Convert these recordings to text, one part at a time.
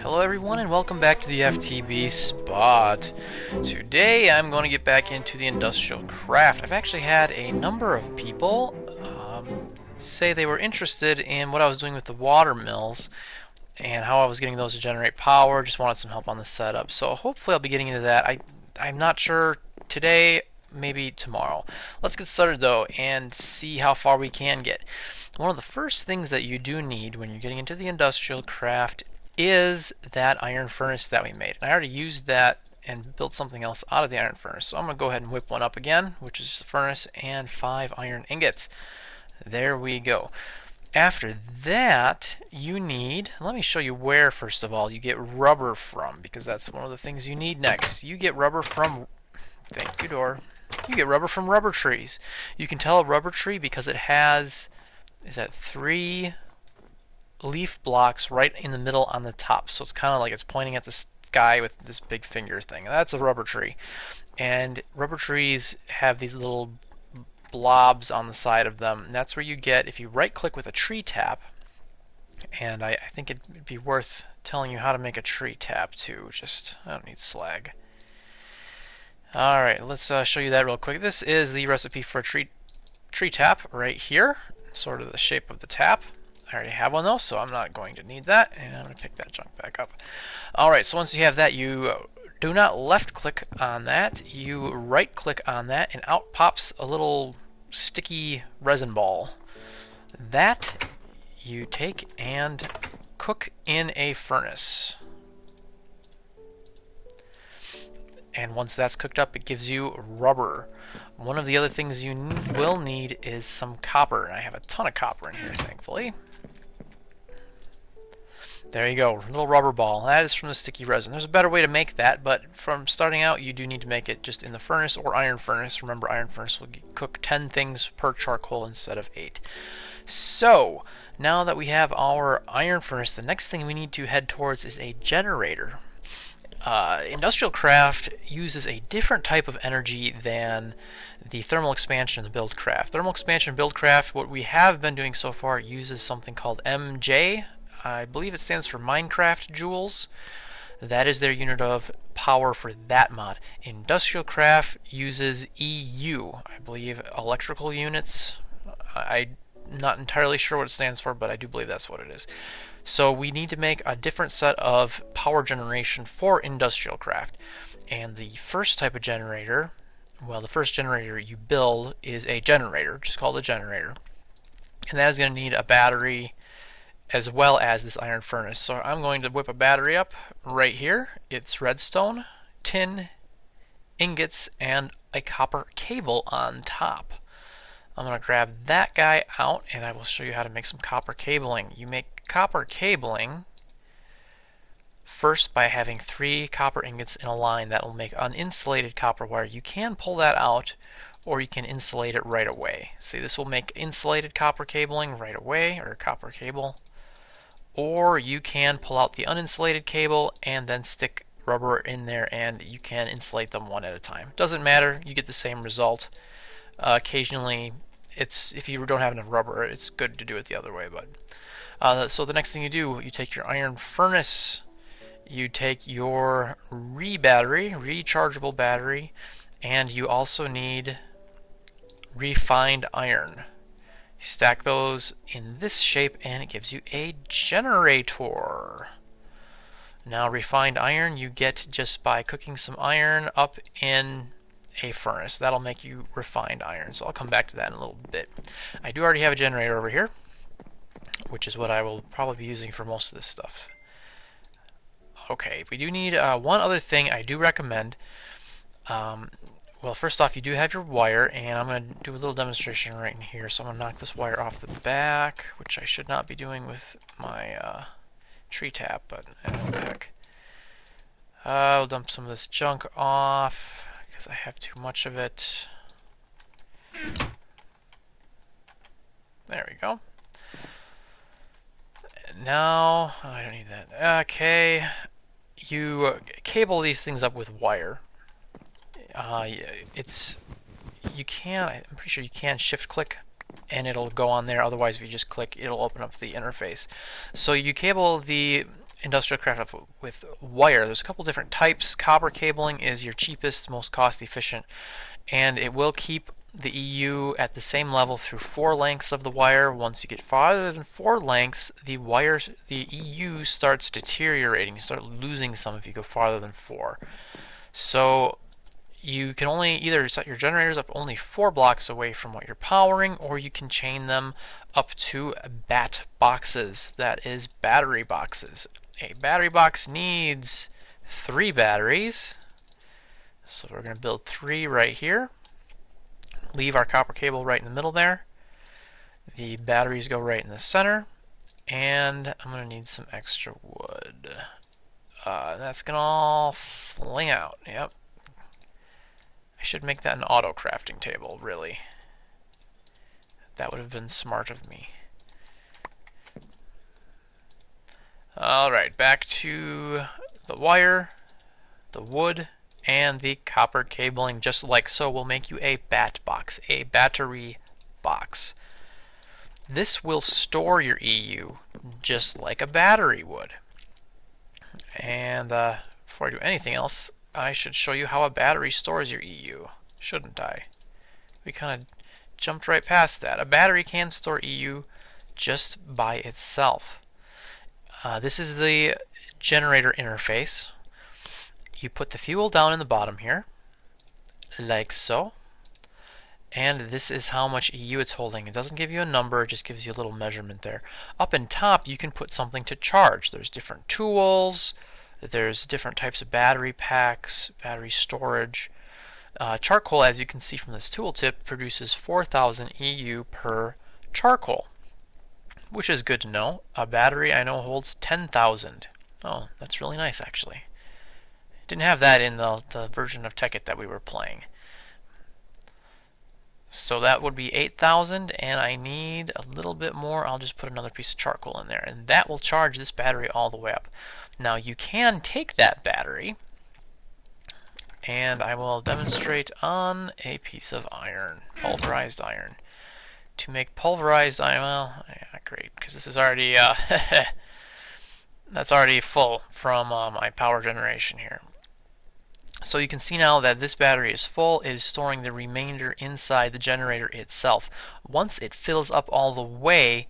Hello everyone and welcome back to the FTB spot. Today I'm going to get back into the industrial craft. I've actually had a number of people say they were interested in what I was doing with the water mills and how I was getting those to generate power, just wanted some help on the setup. So hopefully I'll be getting into that. I'm not sure today, maybe tomorrow. Let's get started though and see how far we can get. One of the first things that you do need when you're getting into the industrial craft is that iron furnace that we made. And I already used that and built something else out of the iron furnace. So I'm going to go ahead and whip one up again, which is the furnace and 5 iron ingots. There we go. After that, you need, let me show you where, first of all, you get rubber from, because that's one of the things you need next. You get rubber from, thank you, door. You get rubber from rubber trees. You can tell a rubber tree because it has, is that 3 leaf blocks right in the middle on the top, so it's kind of like it's pointing at the sky with this big finger thing. That's a rubber tree, and rubber trees have these little blobs on the side of them, and that's where you get, if you right click with a tree tap, and I think it'd be worth telling you how to make a tree tap too. I don't need slag. Alright, let's show you that real quick. This is the recipe for a tree tap right here, sort of the shape of the tap. I already have one though, so I'm not going to need that, and I'm going to pick that junk back up. Alright, so once you have that, you do not left click on that, you right click on that, and out pops a little sticky resin ball. That you take and cook in a furnace. And once that's cooked up, it gives you rubber. One of the other things you will need is some copper, and I have a ton of copper in here, thankfully. There you go, little rubber ball. That is from the sticky resin. There's a better way to make that, but from starting out, you do need to make it just in the furnace or iron furnace. Remember, iron furnace will cook 10 things per charcoal instead of 8. So, now that we have our iron furnace, the next thing we need to head towards is a generator. Industrial craft uses a different type of energy than the thermal expansion and the build craft. Thermal expansion and build craft, what we have been doing so far, uses something called MJ. I believe it stands for Minecraft joules. That is their unit of power for that mod. Industrial craft uses EU, I believe electrical units. I'm not entirely sure what it stands for, but I do believe that's what it is. So we need to make a different set of power generation for industrial craft. And the first type of generator, well, the first generator you build is a generator, just called a generator. And that is going to need a battery as well as this iron furnace. So I'm going to whip a battery up right here. It's redstone, tin, ingots, and a copper cable on top. I'm going to grab that guy out and I will show you how to make some copper cabling. You make copper cabling first by having 3 copper ingots in a line. That will make uninsulated copper wire. You can pull that out or you can insulate it right away. See, this will make insulated copper cabling right away, or copper cable. Or you can pull out the uninsulated cable and then stick rubber in there and you can insulate them one at a time. Doesn't matter, you get the same result. Occasionally, if you don't have enough rubber, it's good to do it the other way. But so the next thing you do, you take your iron furnace, you take your rechargeable battery, and you also need refined iron. You stack those in this shape and it gives you a generator. Now refined iron you get just by cooking some iron up in a furnace. That'll make you refined iron. So I'll come back to that in a little bit. I do already have a generator over here, which is what I will probably be using for most of this stuff. Okay, we do need one other thing I do recommend. Well, first off, you do have your wire, and I'm going to do a little demonstration right in here. So I'm going to knock this wire off the back, which I should not be doing with my tree tap, but back. I'll dump some of this junk off because I have too much of it. There we go. Now, oh, I don't need that. Okay, you cable these things up with wire. I'm pretty sure you can shift click and it'll go on there. Otherwise, if you just click, it'll open up the interface. So you cable the industrial craft with wire. There's a couple different types. Copper cabling is your cheapest, most cost efficient, and it will keep the EU at the same level through 4 lengths of the wire. Once you get farther than 4 lengths, the EU starts deteriorating. You start losing some if you go farther than 4. So you can only either set your generators up only 4 blocks away from what you're powering, or you can chain them up to bat boxes. That is battery boxes. A battery box needs 3 batteries. So we're going to build 3 right here. Leave our copper cable right in the middle there. The batteries go right in the center. And I'm going to need some extra wood. That's going to all fling out. Yep. I should make that an auto crafting table, really. That would have been smart of me. Alright, back to the wire, the wood, and the copper cabling, just like so. We'll make you a bat box, a battery box. This will store your EU just like a battery would. And before I do anything else, I should show you how a battery stores your EU, shouldn't I? We kind of jumped right past that. A battery can store EU just by itself. This is the generator interface. You put the fuel down in the bottom here, like so. And this is how much EU it's holding. It doesn't give you a number, it just gives you a little measurement there. Up in top, you can put something to charge. There's different tools, there's different types of battery packs, battery storage. Charcoal, as you can see from this tooltip, produces 4,000 EU per charcoal, which is good to know. A battery, I know, holds 10,000. Oh, that's really nice, actually. Didn't have that in the version of Tekkit that we were playing. So that would be 8,000, and I need a little bit more. I'll just put another piece of charcoal in there, and that will charge this battery all the way up. Now you can take that battery, and I will demonstrate on a piece of iron, pulverized iron. To make pulverized iron, well, yeah, great, because this is already, that's already full from my power generation here. So you can see now that this battery is full. It is storing the remainder inside the generator itself. Once it fills up all the way,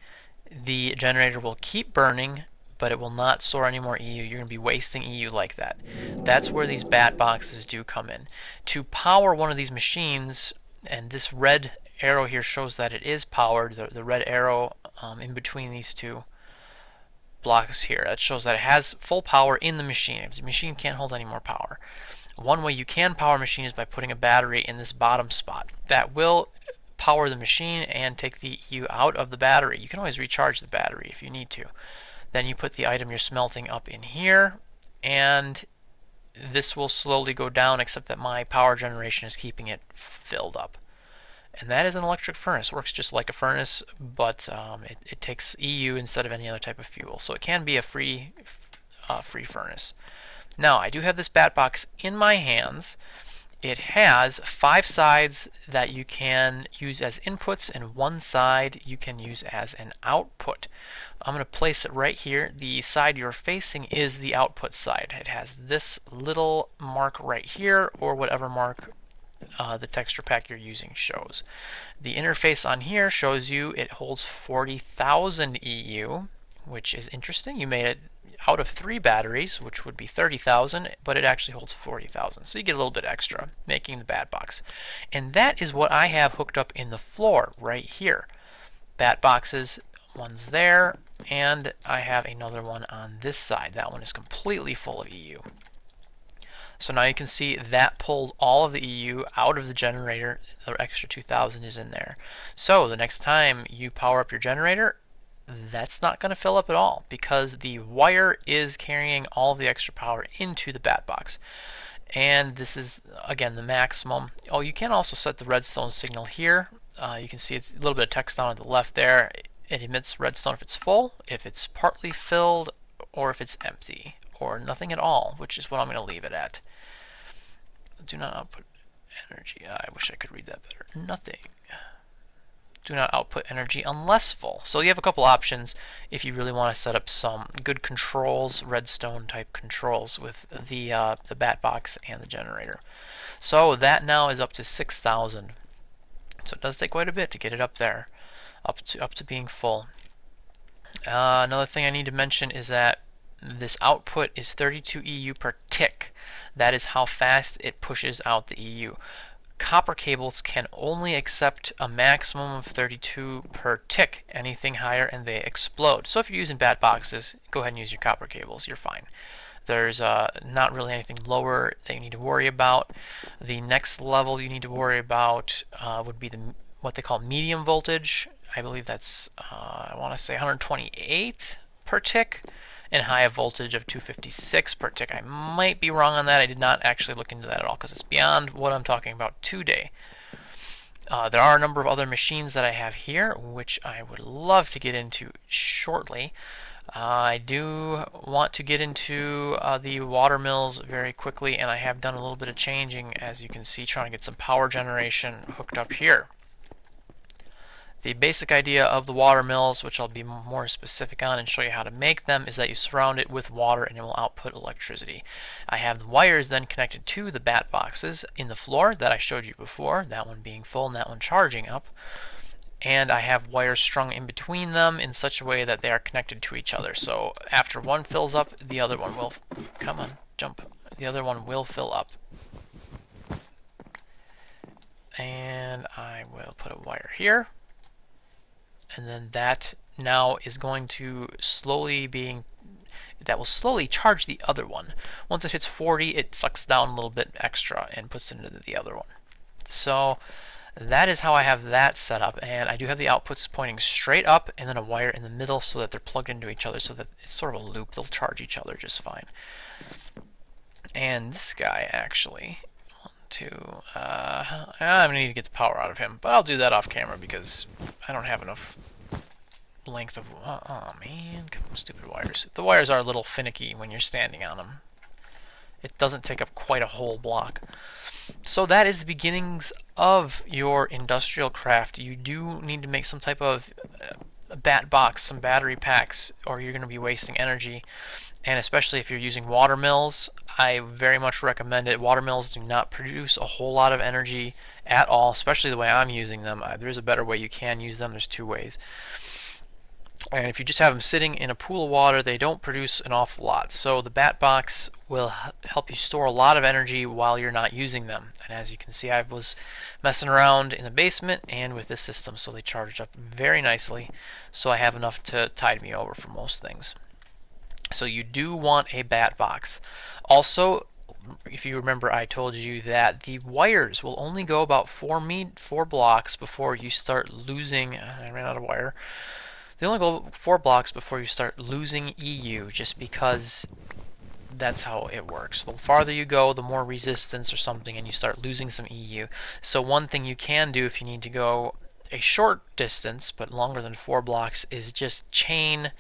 the generator will keep burning, but it will not store any more EU. You're going to be wasting EU like that. That's where these bat boxes do come in. To power one of these machines, and this red arrow here shows that it is powered, the red arrow in between these two blocks here, that shows that it has full power in the machine. If the machine can't hold any more power. One way you can power a machine is by putting a battery in this bottom spot. That will power the machine and take the EU out of the battery. You can always recharge the battery if you need to. Then you put the item you're smelting up in here, and this will slowly go down, except that my power generation is keeping it filled up. And that is an electric furnace. It works just like a furnace, but it takes EU instead of any other type of fuel. So it can be a free furnace. Now, I do have this bat box in my hands. It has 5 sides that you can use as inputs, and 1 side you can use as an output. I'm going to place it right here. The side you're facing is the output side. It has this little mark right here, or whatever mark the texture pack you're using shows. The interface on here shows you it holds 40,000 EU, which is interesting. You made it out of 3 batteries, which would be 30,000, but it actually holds 40,000. So you get a little bit extra, making the bat box. And that is what I have hooked up in the floor right here. Bat boxes, one's there, and I have another one on this side. That one is completely full of EU. So now you can see that pulled all of the EU out of the generator. The extra 2,000 is in there. So the next time you power up your generator, that's not going to fill up at all, because the wire is carrying all of the extra power into the bat box. And this is, again, the maximum. Oh, you can also set the redstone signal here. You can see it's a little bit of text down on the left there. It emits redstone if it's full, if it's partly filled, or if it's empty, or nothing at all, which is what I'm going to leave it at. Do not output energy. I wish I could read that better. Nothing. do not output energy unless full. So you have a couple options if you really want to set up some good controls, redstone type controls with the bat box and the generator. So that now is up to 6,000. So it does take quite a bit to get it up there, up to being full. Another thing I need to mention is that this output is 32 EU per tick. That is how fast it pushes out the EU. Copper cables can only accept a maximum of 32 per tick. Anything higher and they explode. So if you're using bat boxes, go ahead and use your copper cables. You're fine. There's not really anything lower that you need to worry about. The next level you need to worry about would be what they call medium voltage. I believe that's, I want to say 128 per tick, and high voltage of 256 per tick. I might be wrong on that. I did not actually look into that at all because it's beyond what I'm talking about today. There are a number of other machines that I have here, which I would love to get into shortly. I do want to get into the water mills very quickly, and I have done a little bit of changing, as you can see, trying to get some power generation hooked up here. The basic idea of the water mills, which I'll be more specific on and show you how to make them, is that you surround it with water and it will output electricity. I have the wires then connected to the bat boxes in the floor that I showed you before, that one being full and that one charging up. And I have wires strung in between them in such a way that they are connected to each other. So after one fills up, the other one will, come on, jump, the other one will fill up. And I will put a wire here. And then that now is going to that will slowly charge the other one. Once it hits 40, it sucks down a little bit extra and puts it into the other one. So that is how I have that set up, and I do have the outputs pointing straight up and then a wire in the middle so that they're plugged into each other so that it's sort of a loop. They'll charge each other just fine. And this guy actually, I'm going to need to get the power out of him, but I'll do that off camera because I don't have enough length of, oh man, stupid wires. The wires are a little finicky when you're standing on them. It doesn't take up quite a whole block. So that is the beginnings of your industrial craft. You do need to make some type of bat box, some battery packs, or you're going to be wasting energy. And especially if you're using water mills, I very much recommend it. Water mills do not produce a whole lot of energy at all, especially the way I'm using them. There is a better way you can use them. There's two ways. And if you just have them sitting in a pool of water, they don't produce an awful lot. So the bat box will help you store a lot of energy while you're not using them. And as you can see, I was messing around in the basement and with this system, so they charged up very nicely. So I have enough to tide me over for most things. So you do want a bat box. Also, if you remember, I told you that the wires will only go about 4 blocks before you start losing. I ran out of wire. They only go 4 blocks before you start losing EU, just because that's how it works. The farther you go, the more resistance or something, and you start losing some EU. So one thing you can do if you need to go a short distance, but longer than 4 blocks, is just chain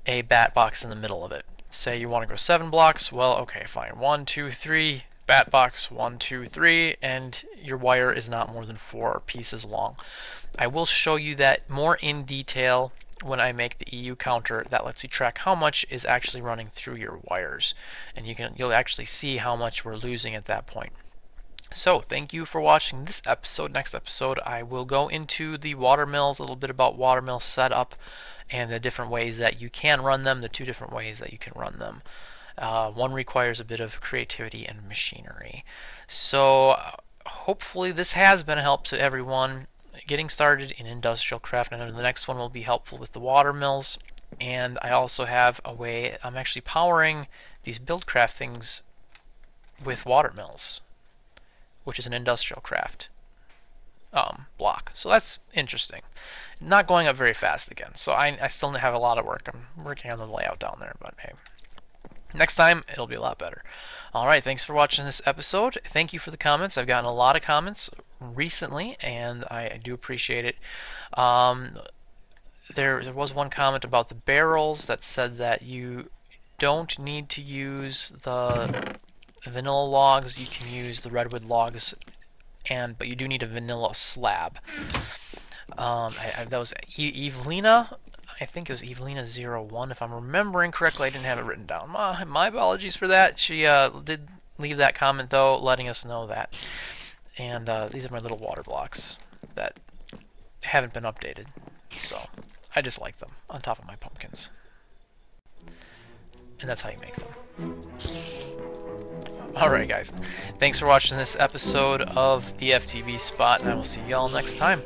a bat box in the middle of it. Say you want to go 7 blocks, well, okay, fine. 1, 2, 3, bat box, 1, 2, 3, and your wire is not more than 4 pieces long. I will show you that more in detail when I make the EU counter that lets you track how much is actually running through your wires, and you'll actually see how much we're losing at that point. So thank you for watching this episode. Next episode I will go into the water mills, a little bit about water mill setup and the different ways that you can run them, the 2 different ways that you can run them. One requires a bit of creativity and machinery. So hopefully this has been a help to everyone getting started in industrial craft, and the next one will be helpful with the water mills. And I also have a way, I'm actually powering these BuildCraft things with water mills, which is an industrial craft block. So that's interesting. Not going up very fast again, so I still have a lot of work. I'm working on the layout down there, but hey, next time it'll be a lot better. Alright, thanks for watching this episode. Thank you for the comments. I've gotten a lot of comments recently, and I do appreciate it. There was one comment about the barrels that said that you don't need to use the vanilla logs. You can use the redwood logs, but you do need a vanilla slab. That was Evelina. I think it was Evelina01, if I'm remembering correctly. I didn't have it written down. My apologies for that. She did leave that comment, though, letting us know that. And these are my little water blocks that haven't been updated. So I just like them on top of my pumpkins. And that's how you make them. Alright, guys. Thanks for watching this episode of the FTB Spot, and I will see y'all next time.